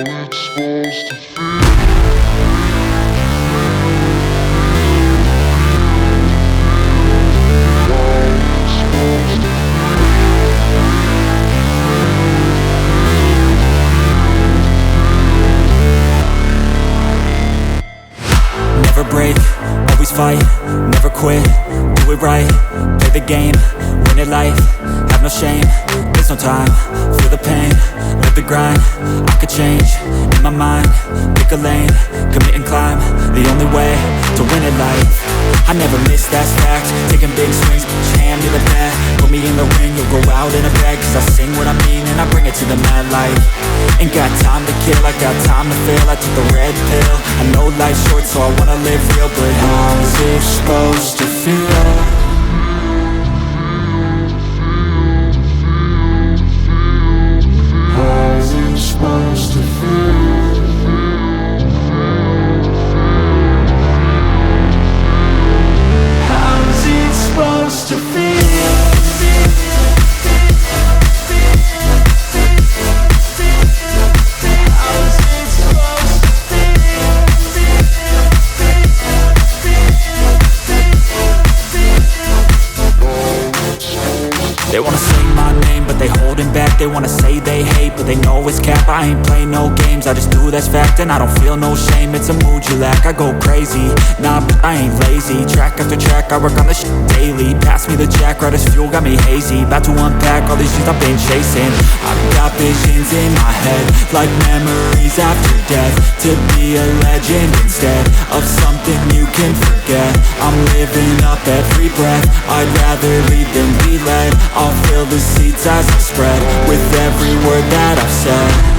Never break, always fight, never quit, do it right, play the game, win it life, have no shame, there's no time, feel the pain, live the grind, I could change, in my mind, pick a lane, commit and climb, the only way to win it life. I never miss, that's fact, taking big swings, put your hand to the bat, put me in the ring, you'll go out in a bag, cause I sing what I mean and I bring it to the mad light. Ain't got time to kill, I got time to feel, I took the red pill, I know life's short so I wanna live real, but how's it supposed to feel? How's it supposed to feel? How's it supposed to feel? They wanna say my name, but they holding back. They wanna say they hate, but they know it's cap. I ain't play no games, I just do that's fact. And I don't feel no shame, it's a mood you lack. I go crazy, nah, but I ain't lazy. Track after track, I work on this shit daily. Pass me the jack, right as fuel, got me hazy. About to unpack all these things I've been chasing. I've got visions in my head, like memories after death. To be a legend instead of something you can forget. I'm living up every breath, I'd rather lead than be led. I'll fill the seats as I spread with every word that I've said.